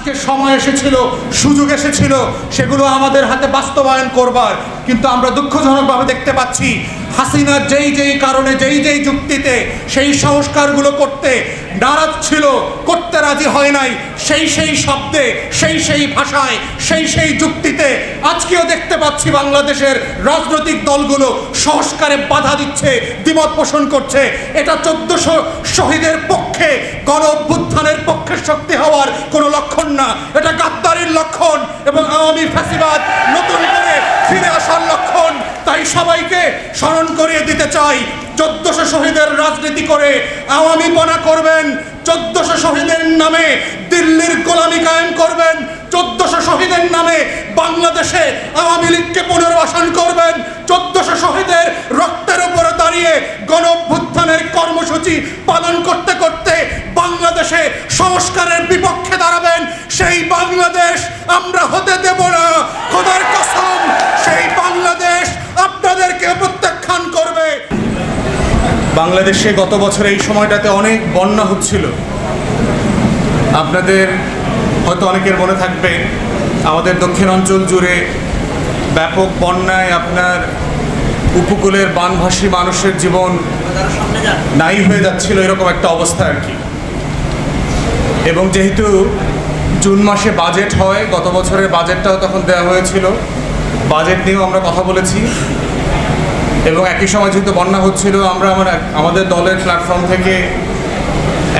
আজকে সময় এসেছিল, সুযোগ এসেছিল সেগুলো আমাদের হাতে বাস্তবায়ন করবার, কিন্তু আমরা দুঃখজনকভাবে দেখতে পাচ্ছি হাসিনা যেই কারণে যেই যুক্তিতে সেই সংস্কারগুলো করতে নারাজ ছিল, করতে রাজি হয় নাই, সেই শব্দে সেই ভাষায় সেই যুক্তিতে আজকেও দেখতে পাচ্ছি বাংলাদেশের রাজনৈতিক দলগুলো সংস্কারে বাধা দিচ্ছে, দ্বিমত পোষণ করছে। এটা 1400 শহীদের পক্ষে, গণ অভ্যুত্থানের পক্ষে শক্তি হওয়ার কোনো লক্ষণ না, এটা গাদ্দারির লক্ষণ এবং আওয়ামী ফ্যাসিবাদ নতুন করে ফিরে আসার লক্ষণ। তাই সবাইকে স্মরণ করিয়ে দিতে চাই, 1400 শহীদের রাজনীতি করে আওয়ামীপনা করবেন, 1400 শহীদের নামে দিল্লির গোলামি কায়েম করবেন, 1400 শহীদের নামে বাংলাদেশে আওয়ামী লীগকে পুনর্বাসন করবেন, 1400 শহীদের রক্তের উপরে দাঁড়িয়ে গণ অভ্যুত্থানের কর্মসূচি পালন করতে করতে বাংলাদেশে সংস্কারের বিপক্ষে দাঁড়াবেন। সেই বাংলাদেশ আমরা হতে দেব না, খোদার কসম সেই বাংলাদেশ আপনাদেরকে প্রত্যাখ্যান করবে। বাংলাদেশে গত বছর এই সময়টাতে অনেক বন্যা হচ্ছিল। আপনাদের হয়তো অনেকের মনে থাকবে আমাদের দক্ষিণ অঞ্চল জুড়ে ব্যাপক বন্যায় আপনার উপকূলের বানভাসী মানুষের জীবন নাই হয়ে যাচ্ছিল, এরকম একটা অবস্থা আর কি। এবং যেহেতু জুন মাসে বাজেট হয়, গত বছরের বাজেটটাও তখন দেওয়া হয়েছিল, বাজেট নিয়েও আমরা কথা বলেছি। এবং একই সময় যেহেতু বন্যা হচ্ছিল, আমরা আমাদের দলের প্ল্যাটফর্ম থেকে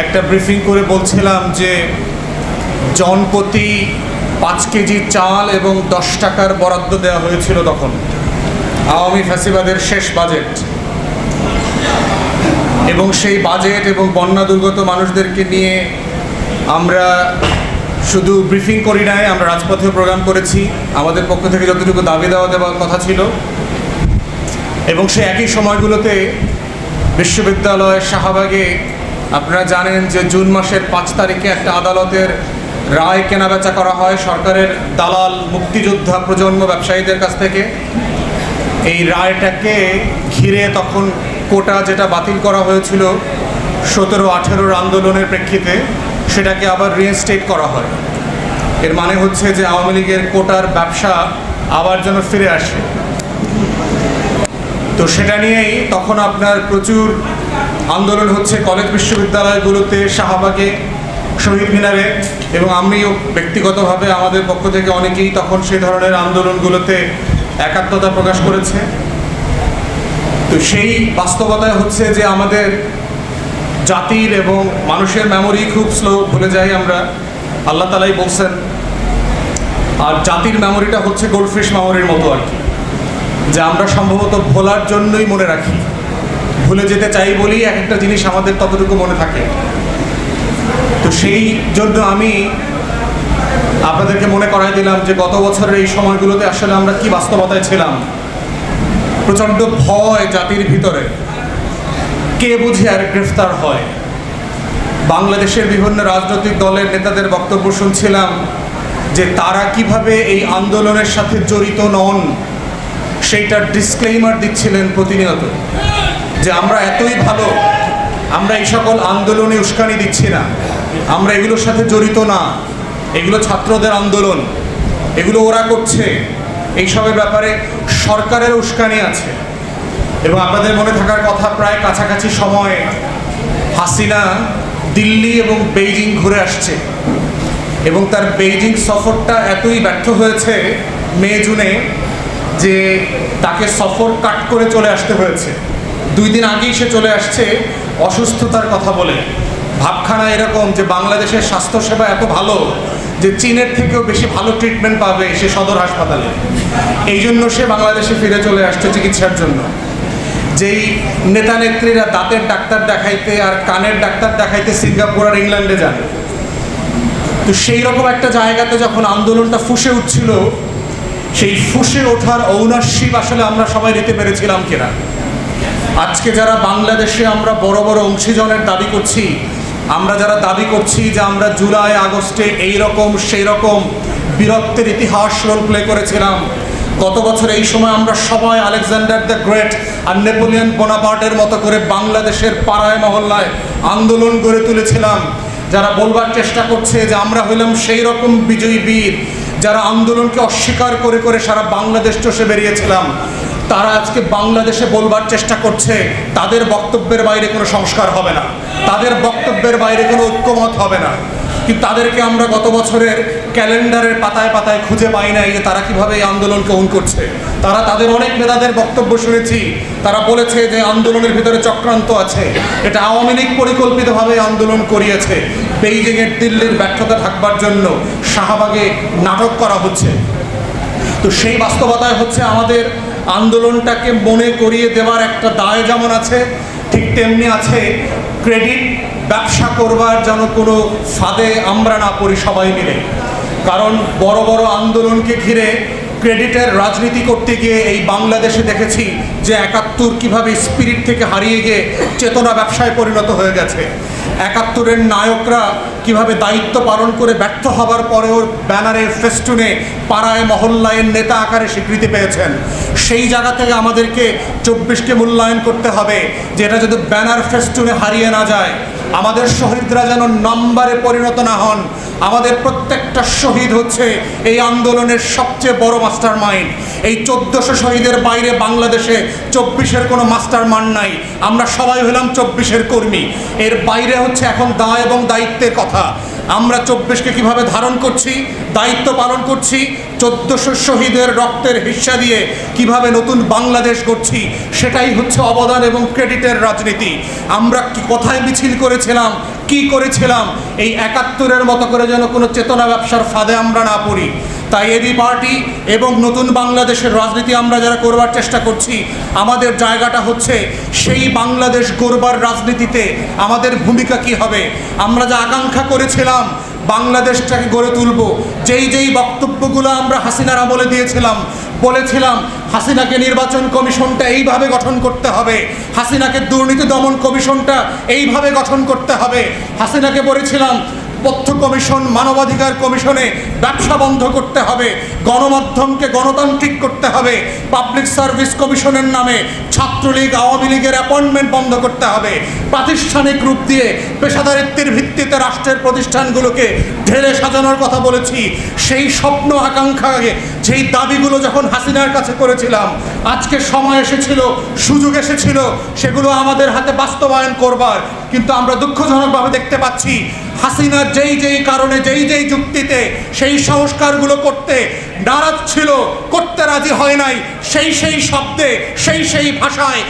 একটা ব্রিফিং করে বলছিলাম যে জনপ্রতি 5 কেজি চাল এবং 10 টাকার বরাদ্দ দেওয়া হয়েছিল তখন আওয়ামী ফ্যাসিবাদের শেষ বাজেট। এবং সেই বাজেট এবং বন্যা দুর্গত মানুষদেরকে নিয়ে আমরা শুধু ব্রিফিং করি নাই, আমরা রাজপথে প্রোগ্রাম করেছি, আমাদের পক্ষ থেকে যতটুকু দাবি দেওয়ার কথা ছিল। এবং সেই একই সময়গুলোতে বিশ্ববিদ্যালয় শাহবাগে আপনারা জানেন যে জুন মাসের 5 তারিখে একটা আদালতের রায় কেনাবেচা করা হয় সরকারের দালাল মুক্তিযোদ্ধা প্রজন্ম ব্যবসায়ীদের কাছ থেকে। এই রায়টাকে ঘিরে তখন কোটা যেটা বাতিল করা হয়েছিল 17-18 আন্দোলনের প্রেক্ষিতে, সেটাকে আবার রিইনস্টেট করা হয়। এর মানে হচ্ছে যে আওয়ামী লীগের কোটার ব্যবসা আবার যেন ফিরে আসে। তো সেটা নিয়েই তখন আপনার প্রচুর আন্দোলন হচ্ছে কলেজ বিশ্ববিদ্যালয়গুলোতে, শাহবাগে, শহীদ মিনারে, এবং আমিও ব্যক্তিগতভাবে আমাদের পক্ষ থেকে অনেকেই তখন সেই ধরনের আন্দোলনগুলোতে একাত্মতা প্রকাশ করেছে। তো সেই বাস্তবতায় হচ্ছে যে আমাদের জাতির এবং মানুষের মেমোরি খুব স্লো, ভুলে যাই আমরা, আল্লাহ তাআলাই বলছেন। আর জাতির মেমোরিটা হচ্ছে গোল্ডফিশ মেমোরির মতো আর কি, যে আমরা সম্ভবত ভোলার জন্যই মনে রাখি, ভুলে যেতে চাই বলেই এক একটা জিনিস আমাদের ততটুকু মনে থাকে। তো সেই জন্য আমি আপনাদেরকে মনে করাই দিলাম যে গত বছরের এই সময়গুলোতে আসলে আমরা কি বাস্তবতায় ছিলাম। প্রচণ্ড ভয় জাতির ভিতরে, কে বুঝে আর গ্রেফতার হয়। বাংলাদেশের বিভিন্ন রাজনৈতিক দলের নেতাদের বক্তব্য শুনছিলাম যে তারা কিভাবে এই আন্দোলনের সাথে জড়িত নন সেইটার ডিসক্লেইমার দিচ্ছিলেন প্রতিনিয়ত, যে আমরা এতই ভালো, আমরা এই সকল আন্দোলনে উস্কানি দিচ্ছি না, আমরা এগুলোর সাথে জড়িত না, এগুলো ছাত্রদের আন্দোলন, এগুলো ওরা করছে, এইসবের ব্যাপারে সরকারের উস্কানি আছে। এবং আপনাদের মনে থাকার কথা, প্রায় কাছাকাছি সময়ে হাসিনা দিল্লি এবং বেইজিং ঘুরে আসছে, এবং তার বেইজিং সফরটা এতই ব্যর্থ হয়েছে মে-জুনে যে তাকে সফর কাট করে চলে আসতে হয়েছে। 2 দিন আগেই সে চলে আসছে অসুস্থতার কথা বলে। ভাবখানা এরকম যে বাংলাদেশের স্বাস্থ্যসেবা এত ভালো যে চীনের থেকেও বেশি ভালো ট্রিটমেন্ট পাবে সে সদর হাসপাতালে, এই জন্য সে বাংলাদেশে ফিরে চলে আসছে চিকিৎসার জন্য। যেই নেতা নেত্রীরা দাঁতের ডাক্তার দেখাইতে আর কানের ডাক্তার দেখাইতে সিঙ্গাপুর আর ইংল্যান্ডে যান, তো সেই রকম একটা জায়গাতে যখন আন্দোলনটা ফুঁসে উঠছিল, সেই ফুঁসে ওঠার ঔনাসিক আসলে আমরা সবাই নিতে পেরেছিলাম কিনা। আজকে যারা বাংলাদেশে আমরা বড় বড় অংশীজনের দাবি করছি, আমরা যারা দাবি করছি যে আমরা জুলাই আগস্টে এই রকম সেই রকম বীরত্বের ইতিহাস রোল প্লে করেছিলাম, গত বছর এই সময় আমরা সবাই আলেকজান্ডার দ্য গ্রেট আর নেপোলিয়ন বোনাপার্টের মতো করে বাংলাদেশের পাড়ায় মহল্লায় আন্দোলন গড়ে তুলেছিলাম, যারা বলবার চেষ্টা করছে যে আমরা হইলাম সেই রকম বিজয়ী বীর যারা আন্দোলনকে অস্বীকার করে করে সারা বাংলাদেশ চষে বেরিয়েছিলাম, তারা আজকে বাংলাদেশে বলবার চেষ্টা করছে তাদের বক্তব্যের বাইরে কোনো সংস্কার হবে না, তাদের বক্তব্যের বাইরে কোনো ঐক্যমত হবে না। কিন্তু তাদেরকে আমরা গত বছরের ক্যালেন্ডারের পাতায় পাতায় খুঁজে পাই নাই যে তারা কীভাবে এই আন্দোলনকে ওন করছে। তাদের অনেক নেতাদের বক্তব্য শুনেছি, তারা বলেছে যে আন্দোলনের ভিতরে চক্রান্ত আছে, এটা আওয়ামী লীগ পরিকল্পিতভাবে আন্দোলন করিয়েছে, বেইজিংয়ের দিল্লির ব্যর্থতা ঢাকবার জন্য শাহবাগে নাটক করা হচ্ছে। তো সেই বাস্তবতায় হচ্ছে আমাদের আন্দোলনটাকে মনে করিয়ে দেওয়ার একটা দায় যেমন আছে, ঠিক তেমনি আছে ক্রেডিট ব্যবসা করবার যেন কোনো ফাঁদে আমরা না পড়ি সবাই মিলে। কারণ বড় বড় আন্দোলনকে ঘিরে ক্রেডিটের রাজনীতি করতে গিয়ে এই বাংলাদেশে দেখেছি যে ৭১ কীভাবে স্পিরিট থেকে হারিয়ে গিয়ে চেতনা ব্যবসায় পরিণত হয়ে গেছে। ৭১-এর নায়করা কিভাবে দায়িত্ব পালন করে ব্যর্থ হবার পরেও ব্যানারে ফেস্টুনে পাড়ায় মহল্লায় নেতা আকারে স্বীকৃতি পেয়েছেন। সেই জায়গা থেকে আমাদেরকে ২৪কে মূল্যায়ন করতে হবে যে এটা যদি ব্যানার ফেস্টুনে হারিয়ে না যায়, আমাদের শহীদরা যেন নাম্বারে পরিণত না হন। আমাদের প্রত্যেকটা শহীদ হচ্ছে এই আন্দোলনের সবচেয়ে বড় মাস্টার মাইন্ড। এই ১৪০০ শহীদের বাইরে বাংলাদেশে ২৪-এর কোনো মাস্টার মাইন্ড নাই, আমরা সবাই হলাম ২৪-এর কর্মী। এর বাইরে হচ্ছে এখন দায় এবং দায়িত্বের কথা। আমরা ২৪কে কীভাবে ধারণ করছি, দায়িত্ব পালন করছি, ১৪০০ শহীদের রক্তের হিস্সা দিয়ে কিভাবে নতুন বাংলাদেশ গড়ছি, সেটাই হচ্ছে অবদান এবং ক্রেডিটের রাজনীতি। আমরা কোথায় মিছিল করেছিলাম, কি করেছিলাম, এই ৭১-এর মতো করে যেন কোনো চেতনা ব্যবসার ফাঁদে আমরা না পড়ি। তাই এবি পার্টি এবং নতুন বাংলাদেশের রাজনীতি আমরা যারা করবার চেষ্টা করছি, আমাদের জায়গাটা হচ্ছে সেই বাংলাদেশ গড়বার রাজনীতিতে আমাদের ভূমিকা কি হবে। আমরা যা আকাঙ্ক্ষা করেছিলাম বাংলাদেশটাকে গড়ে তুলব, যেই বক্তব্যগুলো আমরা হাসিনার আমলে দিয়েছিলাম, বলেছিলাম হাসিনাকে নির্বাচন কমিশনটা এইভাবে গঠন করতে হবে, হাসিনাকে দুর্নীতি দমন কমিশনটা এইভাবে গঠন করতে হবে, হাসিনাকে বলেছিলাম তথ্য কমিশন, মানবাধিকার কমিশনে ব্যবসা বন্ধ করতে হবে, গণমাধ্যমকে গণতান্ত্রিক করতে হবে, পাবলিক সার্ভিস কমিশনের নামে ছাত্রলীগ আওয়ামী লীগের অ্যাপয়েন্টমেন্ট বন্ধ করতে হবে, প্রাতিষ্ঠানিক রূপ দিয়ে পেশাদারিত্বের ভিত্তিতে রাষ্ট্রের প্রতিষ্ঠানগুলোকে ঢেলে সাজানোর কথা বলেছি। সেই স্বপ্ন আকাঙ্ক্ষাকে, যেই দাবিগুলো যখন হাসিনার কাছে করেছিলাম, আজকে সময় এসেছিল, সুযোগ এসেছিল সেগুলো আমাদের হাতে বাস্তবায়ন করবার। কিন্তু আমরা দুঃখজনকভাবে দেখতে পাচ্ছি হাসিনা যেই কারণে যেই যুক্তিতে সেই সংস্কারগুলো করতে নারাজ ছিল, করতে রাজি হয় নাই, সেই শব্দে সেই ভাষায়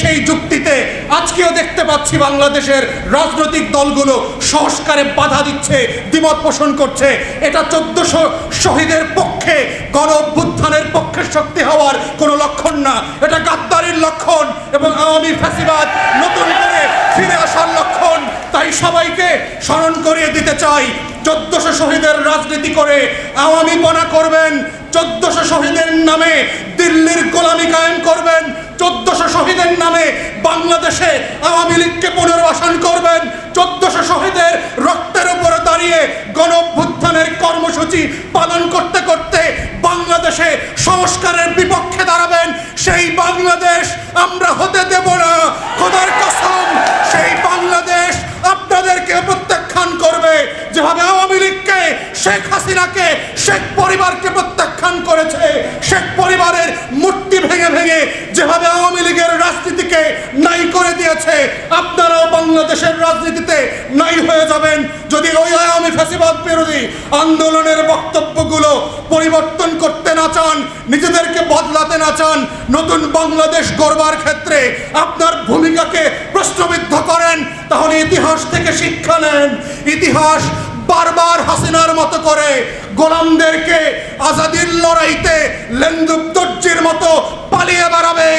সেই যুক্তিতে আজকেও দেখতে পাচ্ছি বাংলাদেশের রাজনৈতিক দলগুলো সংস্কারে বাধা দিচ্ছে, দ্বিমত পোষণ করছে। এটা ১৪০০ শহীদের পক্ষে, গণ অভ্যুত্থানের পক্ষে শক্তি হওয়ার কোনো লক্ষণ না, এটা গাদ্দারির লক্ষণ এবং আওয়ামী ফ্যাসিবাদ নতুন করে ফিরে আসার লক্ষণ। তাই সবাইকে স্মরণ করিয়ে দিতে চাই, ১৪০০ শহীদের রাজনীতি করে আওয়ামীপনা করবেন, ১৪০০ শহীদের নামে দিল্লির গোলামি কায়েম করবেন, ১৪০০ শহীদের নামে বাংলাদেশে আওয়ামী লীগকে পুনর্বাসন করবেন, ১৪০০ শহীদের রক্তের উপরে দাঁড়িয়ে গণ অভ্যুত্থানের কর্মসূচি পালন করতে করতে বাংলাদেশে সংস্কারের বিপক্ষে দাঁড়াবেন। সেই বাংলাদেশ আমরা হতে দেব না, খোদার কসম। সেই বাংলাদেশ আপনাদেরকে প্রত্যাখ্যান করবে, যেভাবে আওয়ামী লীগকে, শেখ হাসিনাকে, শেখ পরিবারকে প্রত্যাখ্যান করেছে, শেখ পরিবারের মূর্তি ভেঙে ভেঙে যেভাবে আওয়ামী লীগের রাজনীতিকে নাই করে দিয়েছে, আপনারাও বাংলাদেশের রাজনীতিতে নাই হয়ে যাবেন যদি ওই আওয়ামী ফ্যাসিবাদ বিরোধী আন্দোলনের বক্তব্যগুলো পরিবর্তন করতে না চান, নিজেদেরকে বদলাতে না চান, নতুন বাংলাদেশ গড়বার ক্ষেত্রে আপনার ভূমিকাকে প্রশ্নবিদ্ধ করেন। তাহলে ইতিহাস থেকে শিক্ষা নেন। ইতিহাস বারবার হাসিনার মতো করে গোলামদেরকে আজাদির লড়াইতে লেন্দুব দর্জির মতো পালিয়ে বেড়াবে।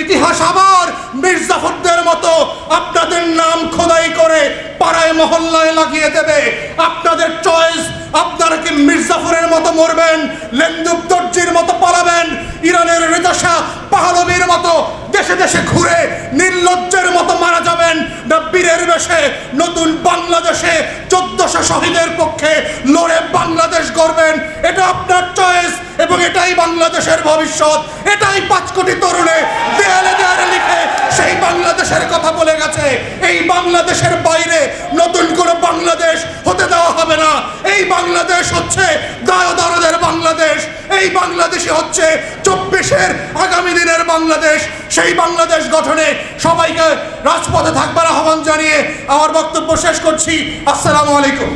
ইতিহাস আবার মির্জাফরদের মতো আপনাদের নাম খোদাই করে পাড়ায় মহল্লায় লাগিয়ে দেবে। আপনাদের চয়েস, আপনারা কি মির্জাফরের মতো মরবেন, লেন্দুব দর্জির মতো পালাবেন, ইরানের রেজা শাহ পাহলবীর মতো দেশে দেশে ঘুরে নির্লজ্জের মতো মারা যাবেন, না বীরের বেশে নতুন বাংলাদেশে ১৪০০ শহীদের পক্ষে লড়ে বাংলাদেশ গড়বেন। এটা আপনার চয়েস এবং এটাই বাংলাদেশের ভবিষ্যৎ। এটাই ৫ কোটি তরুণে দেয়ালে দেয়ালে লিখে সেই বাংলাদেশের কথা বলে গেছে। এই বাংলাদেশের বাইরে নতুন কোনো বাংলাদেশ এই বাংলাদেশ হচ্ছে দায়দরদের বাংলাদেশ, এই বাংলাদেশই হচ্ছে 24-এর আগামী দিনের বাংলাদেশ। সেই বাংলাদেশ গঠনে সবাইকে রাজপথে থাকবার আহ্বান জানিয়ে আমার বক্তব্য শেষ করছি। আসসালামু আলাইকুম।